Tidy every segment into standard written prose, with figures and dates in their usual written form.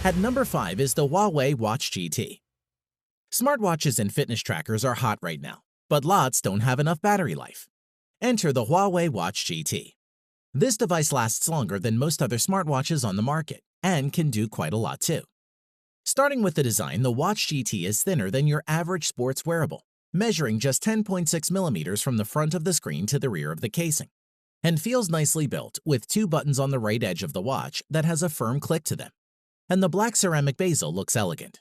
At number 5 is the Huawei Watch GT. Smartwatches and fitness trackers are hot right now, but lots don't have enough battery life. Enter the Huawei Watch GT. This device lasts longer than most other smartwatches on the market and can do quite a lot too. Starting with the design, the Watch GT is thinner than your average sports wearable, measuring just 10.6 millimeters from the front of the screen to the rear of the casing, and feels nicely built with two buttons on the right edge of the watch that has a firm click to them. And the black ceramic bezel looks elegant.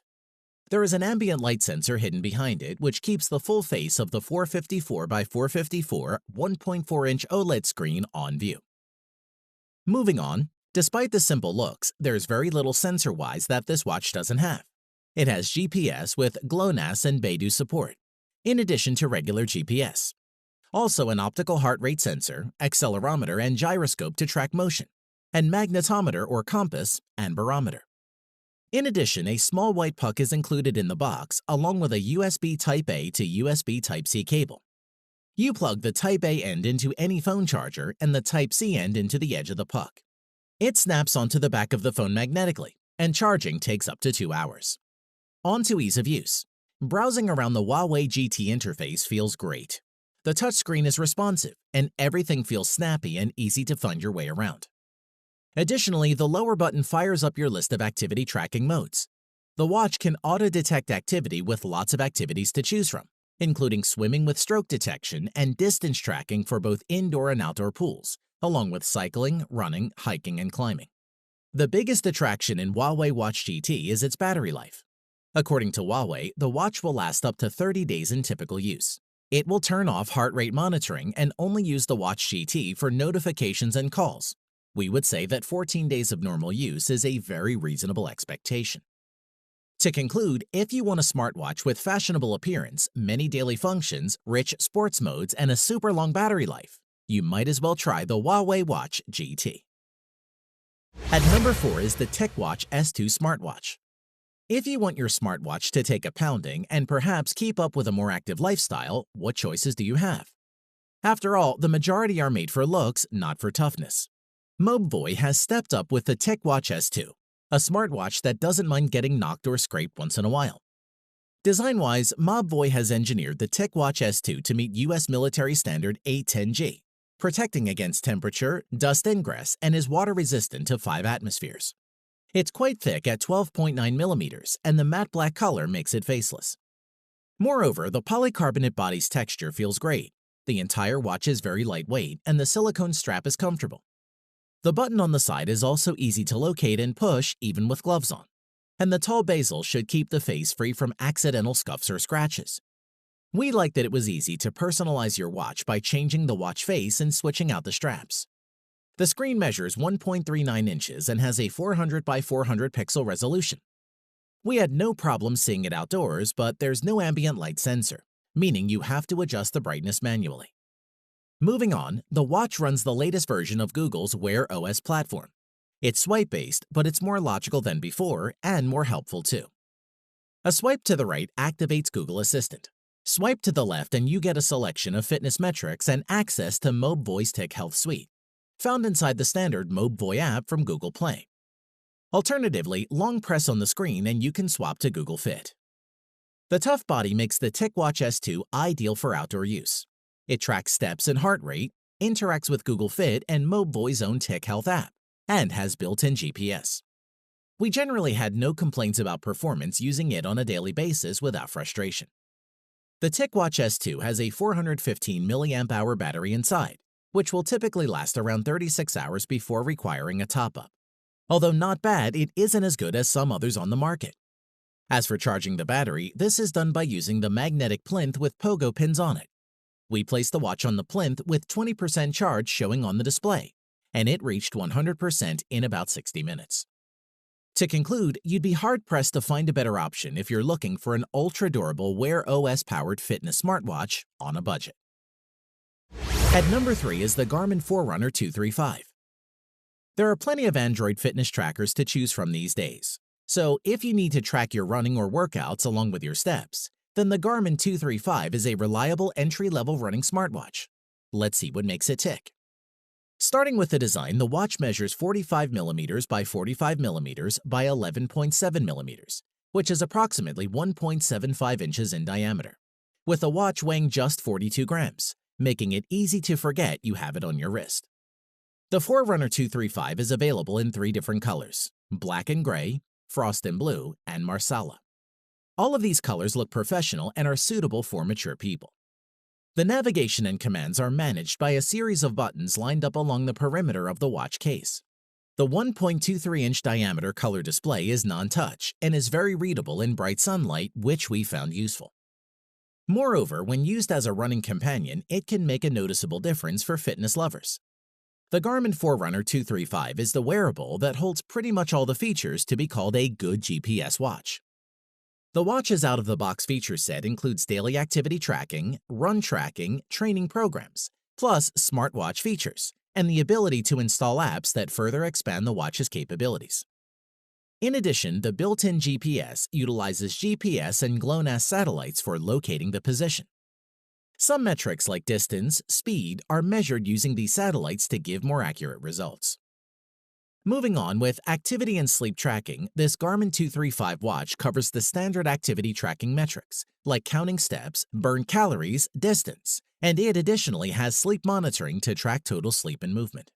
There is an ambient light sensor hidden behind it, which keeps the full face of the 454 by 454 1.4-inch OLED screen on view. Moving on, despite the simple looks, there's very little sensor-wise that this watch doesn't have. It has GPS with GLONASS and Beidou support, in addition to regular GPS. Also an optical heart rate sensor, accelerometer and gyroscope to track motion, and magnetometer or compass and barometer. In addition, a small white puck is included in the box along with a USB Type-A to USB Type-C cable. You plug the Type-A end into any phone charger and the Type-C end into the edge of the puck. It snaps onto the back of the phone magnetically, and charging takes up to 2 hours. On to ease of use. Browsing around the Huawei GT interface feels great. The touchscreen is responsive, and everything feels snappy and easy to find your way around. Additionally, the lower button fires up your list of activity tracking modes. The watch can auto-detect activity with lots of activities to choose from, including swimming with stroke detection and distance tracking for both indoor and outdoor pools, along with cycling, running, hiking, and climbing. The biggest attraction in Huawei Watch GT is its battery life. According to Huawei, the watch will last up to 30 days in typical use. It will turn off heart rate monitoring and only use the Watch GT for notifications and calls. We would say that 14 days of normal use is a very reasonable expectation. To conclude, if you want a smartwatch with fashionable appearance, many daily functions, rich sports modes, and a super long battery life, you might as well try the Huawei Watch GT. At number 4 is the TicWatch S2 smartwatch. If you want your smartwatch to take a pounding and perhaps keep up with a more active lifestyle, what choices do you have? After all, the majority are made for looks, not for toughness. Mobvoi has stepped up with the TicWatch S2, a smartwatch that doesn't mind getting knocked or scraped once in a while. Design-wise, Mobvoi has engineered the TicWatch S2 to meet US military standard 810G, protecting against temperature, dust ingress, and is water-resistant to 5 atmospheres. It's quite thick at 12.9 millimeters, and the matte black color makes it faceless. Moreover, the polycarbonate body's texture feels great. The entire watch is very lightweight, and the silicone strap is comfortable. The button on the side is also easy to locate and push even with gloves on, and the tall bezel should keep the face free from accidental scuffs or scratches. We like that it was easy to personalize your watch by changing the watch face and switching out the straps. The screen measures 1.39 inches and has a 400 by 400 pixel resolution. We had no problem seeing it outdoors, but there's no ambient light sensor, meaning you have to adjust the brightness manually. Moving on, the watch runs the latest version of Google's Wear OS platform. It's swipe-based, but it's more logical than before and more helpful too. A swipe to the right activates Google Assistant. Swipe to the left and you get a selection of fitness metrics and access to Mobvoi's Tic Health Suite, found inside the standard Mobvoi app from Google Play. Alternatively, long press on the screen and you can swap to Google Fit. The tough body makes the TicWatch S2 ideal for outdoor use. It tracks steps and heart rate, interacts with Google Fit and Mobvoi's own Tic Health app, and has built-in GPS. We generally had no complaints about performance using it on a daily basis without frustration. The TicWatch S2 has a 415 mAh battery inside, which will typically last around 36 hours before requiring a top-up. Although not bad, it isn't as good as some others on the market. As for charging the battery, this is done by using the magnetic plinth with pogo pins on it. We placed the watch on the plinth with 20% charge showing on the display, and it reached 100% in about 60 minutes. To conclude, you'd be hard-pressed to find a better option if you're looking for an ultra-durable Wear OS-powered fitness smartwatch on a budget. At number 3 is the Garmin Forerunner 235. There are plenty of Android fitness trackers to choose from these days, so if you need to track your running or workouts along with your steps, then the Garmin 235 is a reliable entry-level running smartwatch. Let's see what makes it tick. Starting with the design, the watch measures 45 millimeters by 45 millimeters by 11.7 millimeters, which is approximately 1.75 inches in diameter, with the watch weighing just 42 grams, making it easy to forget you have it on your wrist. The Forerunner 235 is available in 3 different colors: black and gray, frost and blue, and marsala. All of these colors look professional and are suitable for mature people. The navigation and commands are managed by a series of buttons lined up along the perimeter of the watch case. The 1.23-inch diameter color display is non-touch and is very readable in bright sunlight, which we found useful. Moreover, when used as a running companion, it can make a noticeable difference for fitness lovers. The Garmin Forerunner 235 is the wearable that holds pretty much all the features to be called a good GPS watch. The watch's out-of-the-box feature set includes daily activity tracking, run tracking, training programs, plus smartwatch features, and the ability to install apps that further expand the watch's capabilities. In addition, the built-in GPS utilizes GPS and GLONASS satellites for locating the position. Some metrics like distance, speed are measured using these satellites to give more accurate results. Moving on with activity and sleep tracking, this Garmin 235 watch covers the standard activity tracking metrics, like counting steps, burned calories, distance, and it additionally has sleep monitoring to track total sleep and movement.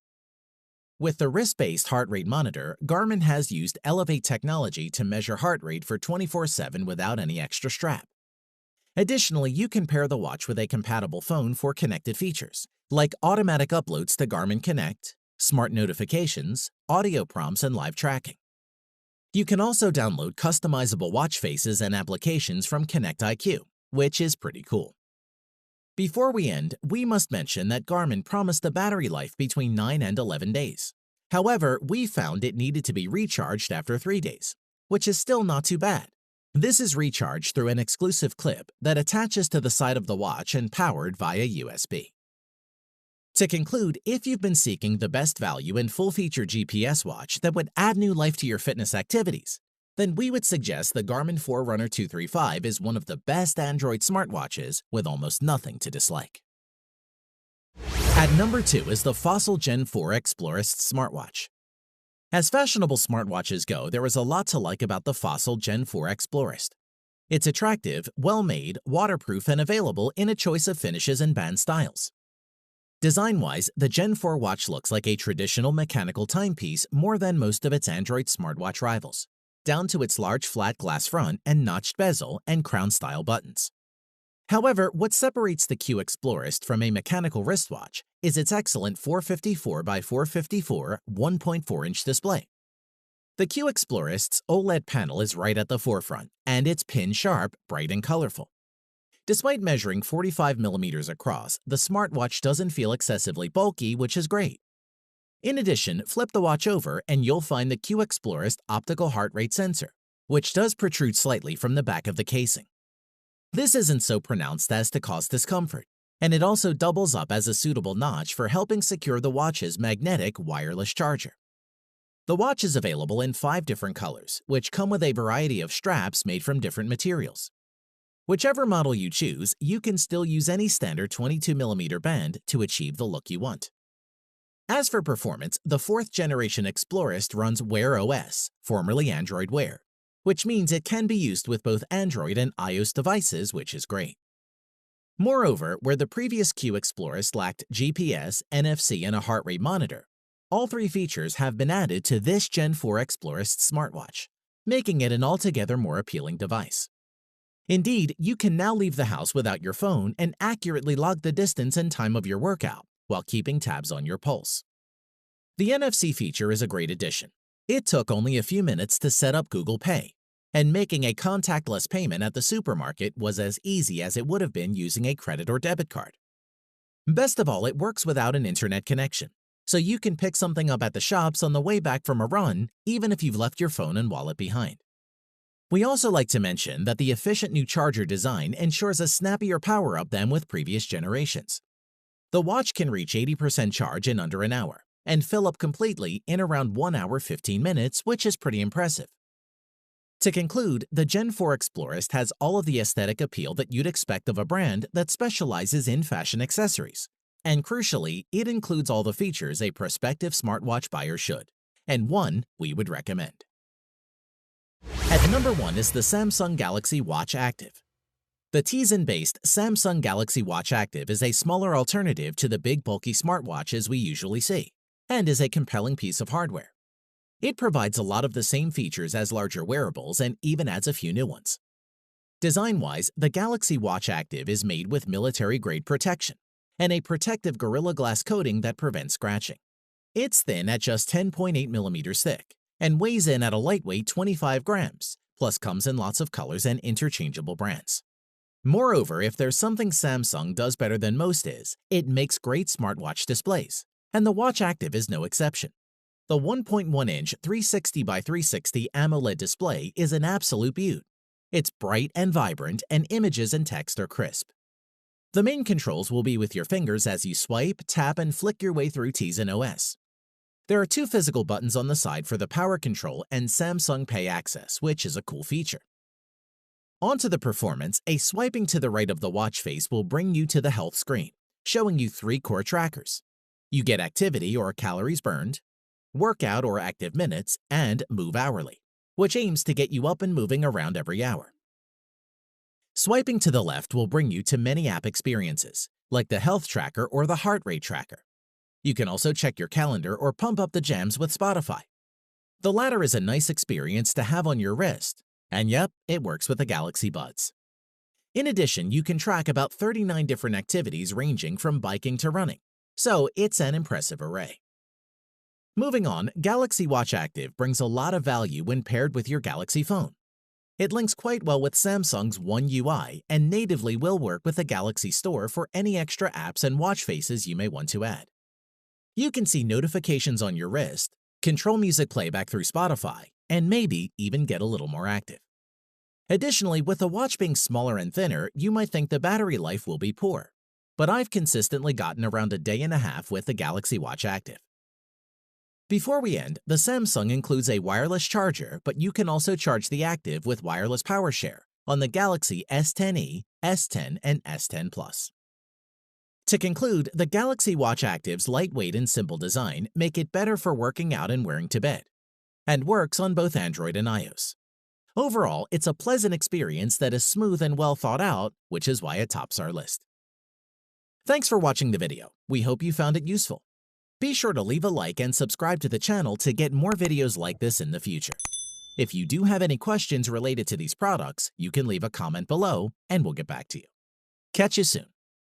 With the wrist-based heart rate monitor, Garmin has used Elevate technology to measure heart rate for 24/7 without any extra strap. Additionally, you can pair the watch with a compatible phone for connected features, like automatic uploads to Garmin Connect, smart notifications, audio prompts, and live tracking. You can also download customizable watch faces and applications from Connect IQ, which is pretty cool. Before we end, we must mention that Garmin promised a battery life between 9 and 11 days. However, we found it needed to be recharged after 3 days, which is still not too bad. This is recharged through an exclusive clip that attaches to the side of the watch and powered via USB. To conclude, if you've been seeking the best value and full-feature GPS watch that would add new life to your fitness activities, then we would suggest the Garmin Forerunner 235 is one of the best Android smartwatches with almost nothing to dislike. At number 2 is the Fossil Gen 4 Explorist smartwatch. As fashionable smartwatches go, there is a lot to like about the Fossil Gen 4 Explorist. It's attractive, well-made, waterproof, and available in a choice of finishes and band styles. Design-wise, the Gen 4 watch looks like a traditional mechanical timepiece more than most of its Android smartwatch rivals, down to its large flat glass front and notched bezel and crown-style buttons. However, what separates the Q Explorist from a mechanical wristwatch is its excellent 454 by 454 1.4-inch display. The Q Explorist's OLED panel is right at the forefront, and it's pin-sharp, bright, and colorful. Despite measuring 45 millimeters across, the smartwatch doesn't feel excessively bulky, which is great. In addition, flip the watch over and you'll find the Q Explorist optical heart rate sensor, which does protrude slightly from the back of the casing. This isn't so pronounced as to cause discomfort, and it also doubles up as a suitable notch for helping secure the watch's magnetic wireless charger. The watch is available in 5 different colors, which come with a variety of straps made from different materials. Whichever model you choose, you can still use any standard 22mm band to achieve the look you want. As for performance, the 4th generation Explorist runs Wear OS, formerly Android Wear, which means it can be used with both Android and iOS devices, which is great. Moreover, where the previous Q Explorist lacked GPS, NFC, and a heart rate monitor, all 3 features have been added to this Gen 4 Explorist smartwatch, making it an altogether more appealing device. Indeed, you can now leave the house without your phone and accurately log the distance and time of your workout while keeping tabs on your pulse. The NFC feature is a great addition. It took only a few minutes to set up Google Pay, and making a contactless payment at the supermarket was as easy as it would have been using a credit or debit card. Best of all, it works without an internet connection, so you can pick something up at the shops on the way back from a run, even if you've left your phone and wallet behind. We also like to mention that the efficient new charger design ensures a snappier power-up than with previous generations. The watch can reach 80% charge in under an hour and fill up completely in around 1 hour 15 minutes, which is pretty impressive. To conclude, the Gen 4 Explorist has all of the aesthetic appeal that you'd expect of a brand that specializes in fashion accessories, And crucially, it includes all the features a prospective smartwatch buyer should, and one we would recommend. At number 1 is the Samsung Galaxy Watch Active. The Tizen-based Samsung Galaxy Watch Active is a smaller alternative to the big bulky smartwatches we usually see, and is a compelling piece of hardware. It provides a lot of the same features as larger wearables and even adds a few new ones. Design-wise, the Galaxy Watch Active is made with military-grade protection and a protective Gorilla Glass coating that prevents scratching. It's thin at just 10.8 millimeters thick and weighs in at a lightweight 25 grams, plus comes in lots of colors and interchangeable brands. Moreover, if there's something Samsung does better than most is, it makes great smartwatch displays, and the Watch Active is no exception. The 1.1-inch 360 by 360 AMOLED display is an absolute beaut. It's bright and vibrant, and images and text are crisp. The main controls will be with your fingers as you swipe, tap, and flick your way through Tizen OS. There are 2 physical buttons on the side for the power control and Samsung Pay access, which is a cool feature. Onto the performance, a swiping to the right of the watch face will bring you to the health screen, showing you 3 core trackers. You get activity or calories burned, workout or active minutes, and move hourly, which aims to get you up and moving around every hour. Swiping to the left will bring you to many app experiences, like the health tracker or the heart rate tracker. You can also check your calendar or pump up the jams with Spotify. The latter is a nice experience to have on your wrist, and yep, it works with the Galaxy Buds. In addition, you can track about 39 different activities ranging from biking to running, so it's an impressive array. Moving on, Galaxy Watch Active brings a lot of value when paired with your Galaxy phone. It links quite well with Samsung's One UI and natively will work with the Galaxy Store for any extra apps and watch faces you may want to add. You can see notifications on your wrist, control music playback through Spotify, and maybe even get a little more active. Additionally, with the watch being smaller and thinner, you might think the battery life will be poor, but I've consistently gotten around a day and a half with the Galaxy Watch Active. Before we end, the Samsung includes a wireless charger, but you can also charge the Active with wireless power share on the Galaxy S10e, S10, and S10 Plus. To conclude, the Galaxy Watch Active's lightweight and simple design make it better for working out and wearing to bed, and works on both Android and iOS. Overall, it's a pleasant experience that is smooth and well thought out, which is why it tops our list. Thanks for watching the video. We hope you found it useful. Be sure to leave a like and subscribe to the channel to get more videos like this in the future. If you do have any questions related to these products, you can leave a comment below and we'll get back to you. Catch you soon.